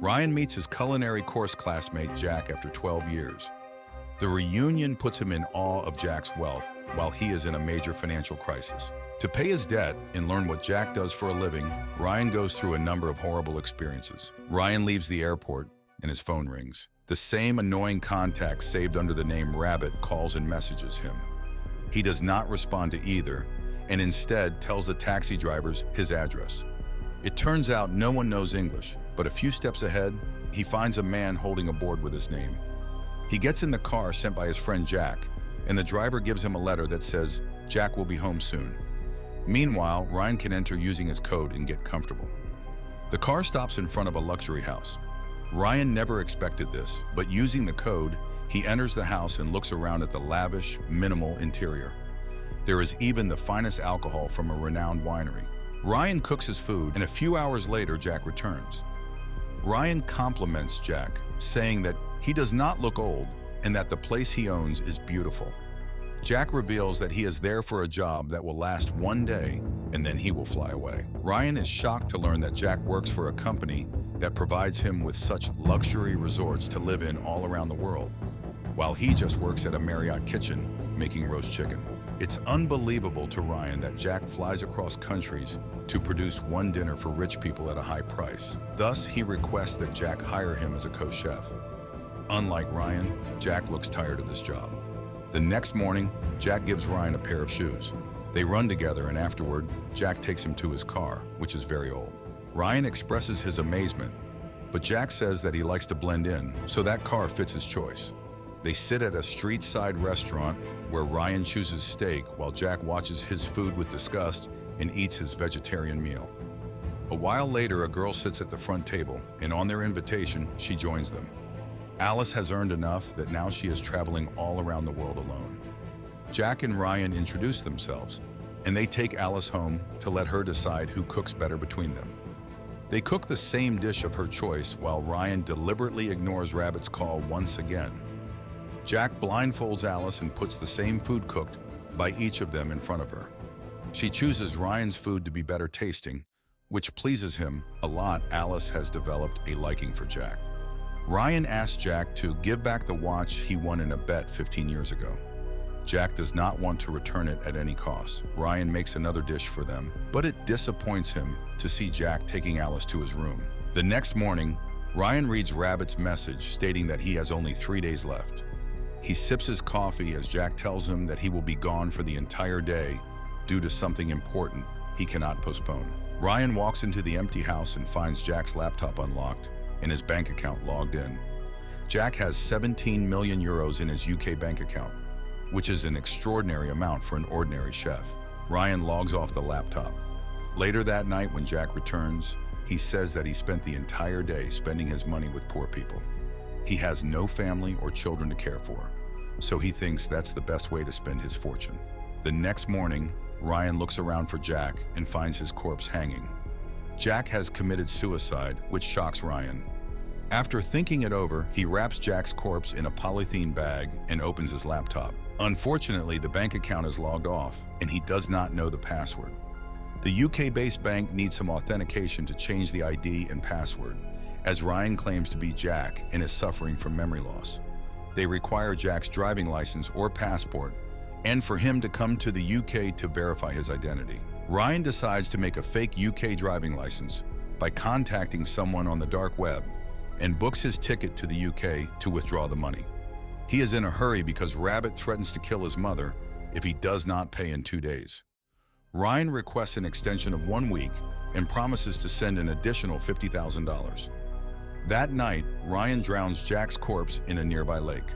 Ryan meets his culinary course classmate Jack after 12 years. The reunion puts him in awe of Jack's wealth while he is in a major financial crisis. To pay his debt and learn what Jack does for a living, Ryan goes through a number of horrible experiences. Ryan leaves the airport and his phone rings. The same annoying contact saved under the name Rabbit calls and messages him. He does not respond to either and instead tells the taxi drivers his address. It turns out no one knows English, but a few steps ahead, he finds a man holding a board with his name. He gets in the car sent by his friend Jack, and the driver gives him a letter that says, "Jack will be home soon." Meanwhile, Ryan can enter using his code and get comfortable. The car stops in front of a luxury house. Ryan never expected this, but using the code, he enters the house and looks around at the lavish, minimal interior. There is even the finest alcohol from a renowned winery. Ryan cooks his food, and a few hours later, Jack returns. Ryan compliments Jack, saying that he does not look old and that the place he owns is beautiful. Jack reveals that he is there for a job that will last one day and then he will fly away. Ryan is shocked to learn that Jack works for a company that provides him with such luxury resorts to live in all around the world, while he just works at a Marriott kitchen making roast chicken. It's unbelievable to Ryan that Jack flies across countries to produce one dinner for rich people at a high price. Thus, he requests that Jack hire him as a co-chef. Unlike Ryan, Jack looks tired of this job. The next morning, Jack gives Ryan a pair of shoes. They run together, and afterward, Jack takes him to his car, which is very old. Ryan expresses his amazement, but Jack says that he likes to blend in, so that car fits his choice. They sit at a street-side restaurant where Ryan chooses steak while Jack watches his food with disgust and eats his vegetarian meal. A while later, a girl sits at the front table, and on their invitation, she joins them. Alice has earned enough that now she is traveling all around the world alone. Jack and Ryan introduce themselves, and they take Alice home to let her decide who cooks better between them. They cook the same dish of her choice while Ryan deliberately ignores Rabbit's call once again. Jack blindfolds Alice and puts the same food cooked by each of them in front of her. She chooses Ryan's food to be better tasting, which pleases him a lot. Alice has developed a liking for Jack. Ryan asks Jack to give back the watch he won in a bet 15 years ago. Jack does not want to return it at any cost. Ryan makes another dish for them, but it disappoints him to see Jack taking Alice to his room. The next morning, Ryan reads Rabbit's message stating that he has only 3 days left. He sips his coffee as Jack tells him that he will be gone for the entire day due to something important he cannot postpone. Ryan walks into the empty house and finds Jack's laptop unlocked and his bank account logged in. Jack has 17 million euros in his UK bank account, which is an extraordinary amount for an ordinary chef. Ryan logs off the laptop. Later that night, when Jack returns, he says that he spent the entire day spending his money with poor people. He has no family or children to care for, so he thinks that's the best way to spend his fortune. The next morning, Ryan looks around for Jack and finds his corpse hanging. Jack has committed suicide, which shocks Ryan. After thinking it over, he wraps Jack's corpse in a polythene bag and opens his laptop. Unfortunately, the bank account is logged off, and he does not know the password. The UK-based bank needs some authentication to change the ID and password, as Ryan claims to be Jack and is suffering from memory loss. They require Jack's driving license or passport, and for him to come to the UK to verify his identity. Ryan decides to make a fake UK driving license by contacting someone on the dark web and books his ticket to the UK to withdraw the money. He is in a hurry because Rabbit threatens to kill his mother if he does not pay in 2 days. Ryan requests an extension of 1 week and promises to send an additional $50,000. That night, Ryan drowns Jack's corpse in a nearby lake.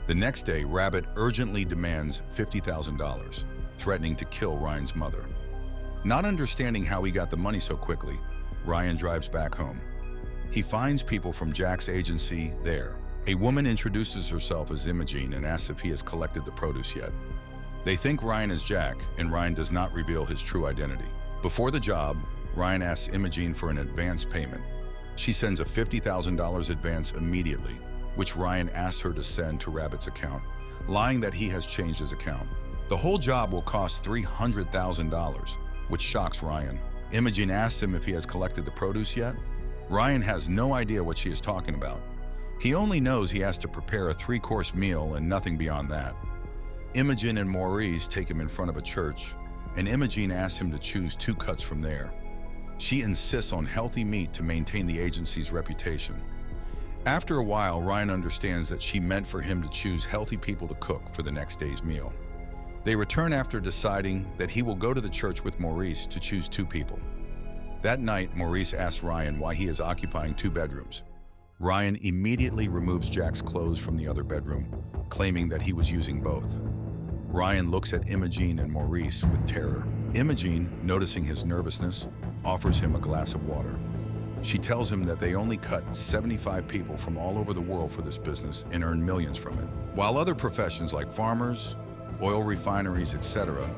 The next day, Rabbit urgently demands $50,000, threatening to kill Ryan's mother. Not understanding how he got the money so quickly, Ryan drives back home. He finds people from Jack's agency there. A woman introduces herself as Imogene and asks if he has collected the produce yet. They think Ryan is Jack, and Ryan does not reveal his true identity. Before the job, Ryan asks Imogene for an advance payment. She sends a $50,000 advance immediately, which Ryan asks her to send to Rabbit's account, lying that he has changed his account. The whole job will cost $300,000, which shocks Ryan. Imogene asks him if he has collected the produce yet. Ryan has no idea what she is talking about. He only knows he has to prepare a 3-course meal and nothing beyond that. Imogen and Maurice take him in front of a church, and Imogen asks him to choose 2 cuts from there. She insists on healthy meat to maintain the agency's reputation. After a while, Ryan understands that she meant for him to choose healthy people to cook for the next day's meal. They return after deciding that he will go to the church with Maurice to choose 2 people. That night, Maurice asks Ryan why he is occupying 2 bedrooms. Ryan immediately removes Jack's clothes from the other bedroom, claiming that he was using both. Ryan looks at Imogen and Maurice with terror. Imogen, noticing his nervousness, offers him a glass of water. She tells him that they only cut 75 people from all over the world for this business and earn millions from it. While other professions like farmers, oil refineries, etc.,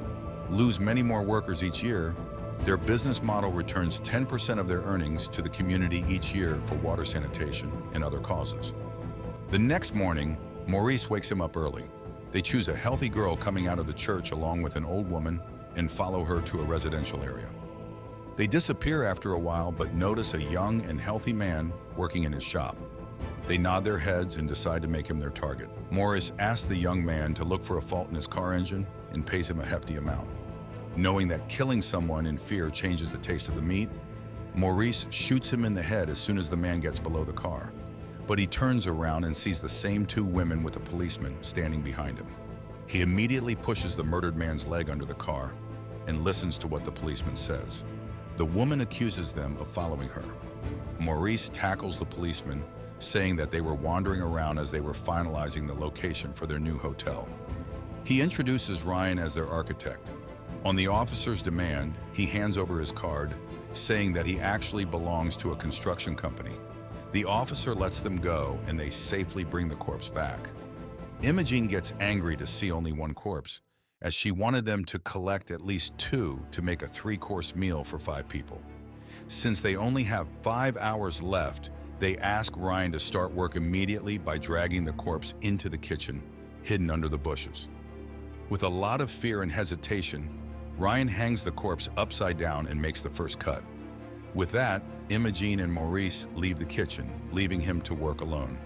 lose many more workers each year, their business model returns 10% of their earnings to the community each year for water sanitation and other causes. The next morning, Maurice wakes him up early. They choose a healthy girl coming out of the church along with an old woman and follow her to a residential area. They disappear after a while but notice a young and healthy man working in his shop. They nod their heads and decide to make him their target. Maurice asks the young man to look for a fault in his car engine and pays him a hefty amount. Knowing that killing someone in fear changes the taste of the meat, Maurice shoots him in the head as soon as the man gets below the car. But he turns around and sees the same 2 women with a policeman standing behind him. He immediately pushes the murdered man's leg under the car and listens to what the policeman says. The woman accuses them of following her. Maurice tackles the policeman, saying that they were wandering around as they were finalizing the location for their new hotel. He introduces Ryan as their architect. On the officer's demand, he hands over his card, saying that he actually belongs to a construction company. The officer lets them go and they safely bring the corpse back. Imogen gets angry to see only 1 corpse, as she wanted them to collect at least 2 to make a 3-course meal for 5 people. Since they only have 5 hours left, they ask Ryan to start work immediately by dragging the corpse into the kitchen, hidden under the bushes. With a lot of fear and hesitation, Ryan hangs the corpse upside down and makes the first cut. With that, Imogen and Maurice leave the kitchen, leaving him to work alone.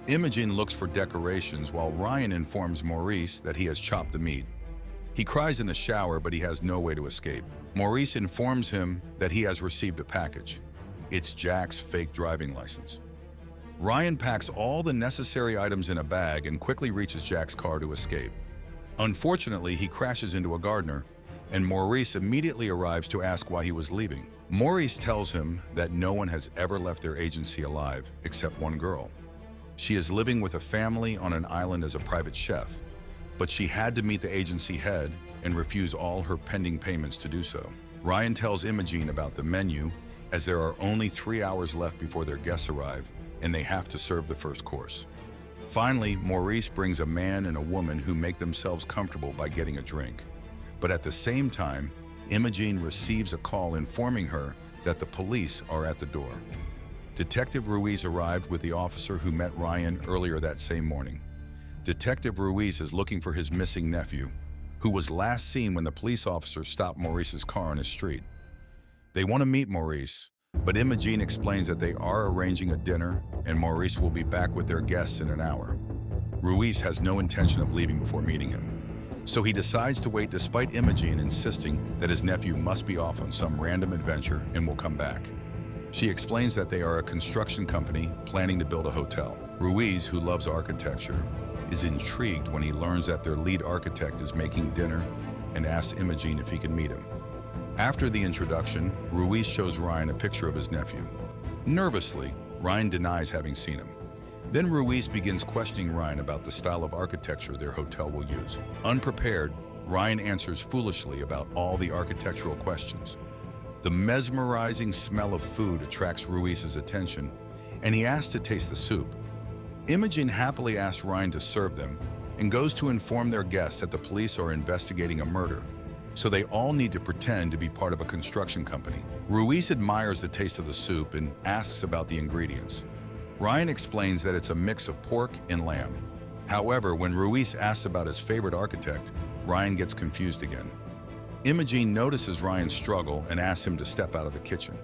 Imogen looks for decorations while Ryan informs Maurice that he has chopped the meat. He cries in the shower, but he has no way to escape. Maurice informs him that he has received a package. It's Jack's fake driving license. Ryan packs all the necessary items in a bag and quickly reaches Jack's car to escape. Unfortunately, he crashes into a gardener, and Maurice immediately arrives to ask why he was leaving. Maurice tells him that no one has ever left their agency alive except 1 girl. She is living with a family on an island as a private chef, but she had to meet the agency head and refuse all her pending payments to do so. Ryan tells Imogen about the menu, as there are only 3 hours left before their guests arrive, and they have to serve the first course. Finally, Maurice brings a man and a woman who make themselves comfortable by getting a drink. But at the same time, Imogen receives a call informing her that the police are at the door. Detective Ruiz arrived with the officer who met Ryan earlier that same morning. Detective Ruiz is looking for his missing nephew, who was last seen when the police officer stopped Maurice's car on his street. They want to meet Maurice, but Imogen explains that they are arranging a dinner and Maurice will be back with their guests in an hour. Ruiz has no intention of leaving before meeting him, so he decides to wait despite Imogen insisting that his nephew must be off on some random adventure and will come back. She explains that they are a construction company planning to build a hotel. Ruiz, who loves architecture, is intrigued when he learns that their lead architect is making dinner and asks Imogen if he can meet him. After the introduction, Ruiz shows Ryan a picture of his nephew. Nervously, Ryan denies having seen him. Then Ruiz begins questioning Ryan about the style of architecture their hotel will use. Unprepared, Ryan answers foolishly about all the architectural questions. The mesmerizing smell of food attracts Ruiz's attention, and he asks to taste the soup. Imogen happily asks Ryan to serve them and goes to inform their guests that the police are investigating a murder, so they all need to pretend to be part of a construction company. Ruiz admires the taste of the soup and asks about the ingredients. Ryan explains that it's a mix of pork and lamb. However, when Ruiz asks about his favorite architect, Ryan gets confused again. Imogen notices Ryan's struggle and asks him to step out of the kitchen.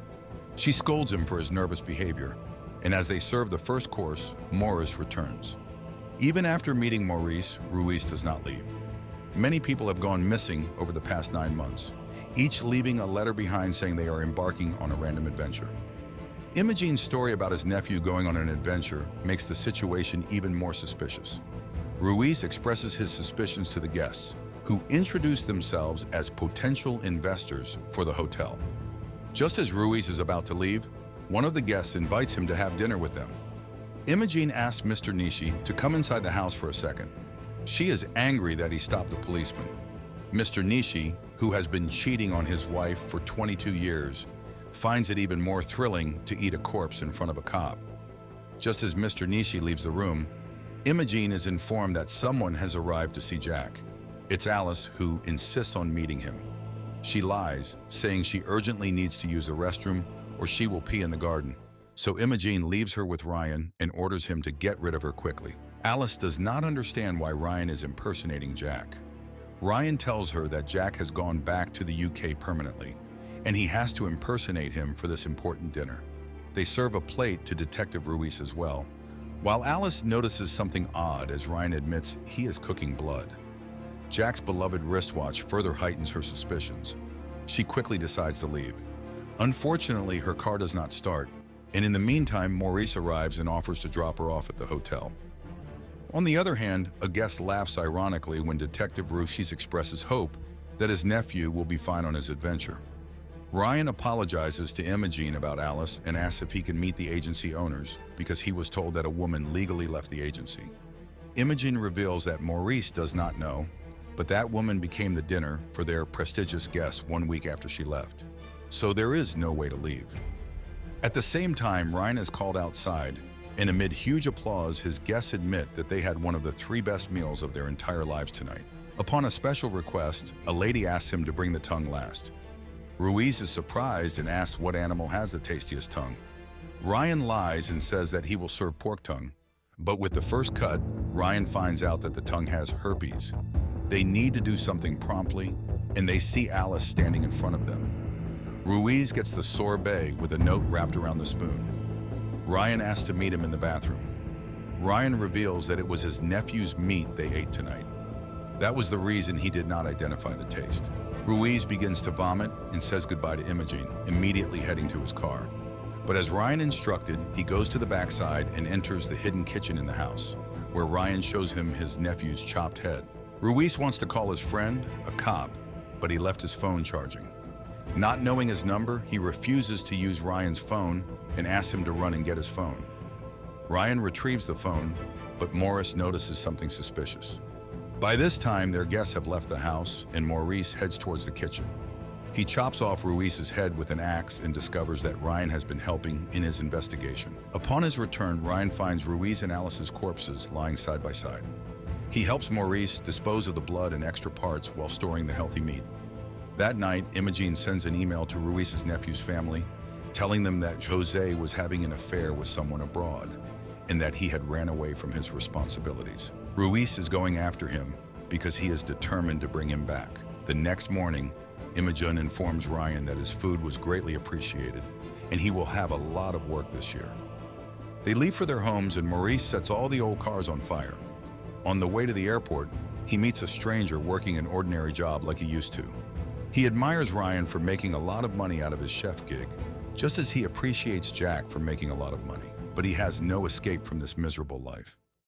She scolds him for his nervous behavior, and as they serve the first course, Morris returns. Even after meeting Maurice, Ruiz does not leave. Many people have gone missing over the past 9 months, each leaving a letter behind saying they are embarking on a random adventure. Imogene's story about his nephew going on an adventure makes the situation even more suspicious. Ruiz expresses his suspicions to the guests, who introduce themselves as potential investors for the hotel. Just as Ruiz is about to leave, one of the guests invites him to have dinner with them. Imogene asks Mr. Nishi to come inside the house for a second. She is angry that he stopped the policeman. Mr. Nishi, who has been cheating on his wife for 22 years, finds it even more thrilling to eat a corpse in front of a cop. Just as Mr. Nishi leaves the room, Imogene is informed that someone has arrived to see Jack. It's Alice, who insists on meeting him. She lies, saying she urgently needs to use the restroom or she will pee in the garden. So Imogene leaves her with Ryan and orders him to get rid of her quickly. Alice does not understand why Ryan is impersonating Jack. Ryan tells her that Jack has gone back to the UK permanently, and he has to impersonate him for this important dinner. They serve a plate to Detective Ruiz as well, while Alice notices something odd as Ryan admits he is cooking blood. Jack's beloved wristwatch further heightens her suspicions. She quickly decides to leave. Unfortunately, her car does not start, and in the meantime, Maurice arrives and offers to drop her off at the hotel. On the other hand, a guest laughs ironically when Detective Ruiz expresses hope that his nephew will be fine on his adventure. Ryan apologizes to Imogene about Alice and asks if he can meet the agency owners because he was told that a woman legally left the agency. Imogene reveals that Maurice does not know, but that woman became the dinner for their prestigious guests 1 week after she left. So there is no way to leave. At the same time, Ryan is called outside, and amid huge applause, his guests admit that they had one of the 3 best meals of their entire lives tonight. Upon a special request, a lady asks him to bring the tongue last. Ruiz is surprised and asks what animal has the tastiest tongue. Ryan lies and says that he will serve pork tongue, but with the first cut, Ryan finds out that the tongue has herpes. They need to do something promptly, and they see Alice standing in front of them. Ruiz gets the sorbet with a note wrapped around the spoon. Ryan asks to meet him in the bathroom. Ryan reveals that it was his nephew's meat they ate tonight. That was the reason he did not identify the taste. Ruiz begins to vomit and says goodbye to Imogene, immediately heading to his car. But as Ryan instructed, he goes to the backside and enters the hidden kitchen in the house, where Ryan shows him his nephew's chopped head. Ruiz wants to call his friend, a cop, but he left his phone charging. Not knowing his number, he refuses to use Ryan's phone and asks him to run and get his phone. Ryan retrieves the phone, but Morris notices something suspicious. By this time, their guests have left the house, and Maurice heads towards the kitchen. He chops off Ruiz's head with an axe and discovers that Ryan has been helping in his investigation. Upon his return, Ryan finds Ruiz and Alice's corpses lying side by side. He helps Maurice dispose of the blood and extra parts while storing the healthy meat. That night, Imogene sends an email to Ruiz's nephew's family, telling them that Jose was having an affair with someone abroad and that he had ran away from his responsibilities. Ruiz is going after him because he is determined to bring him back. The next morning, Imogen informs Ryan that his food was greatly appreciated and he will have a lot of work this year. They leave for their homes and Maurice sets all the old cars on fire. On the way to the airport, he meets a stranger working an ordinary job like he used to. He admires Ryan for making a lot of money out of his chef gig, just as he appreciates Jack for making a lot of money. But he has no escape from this miserable life.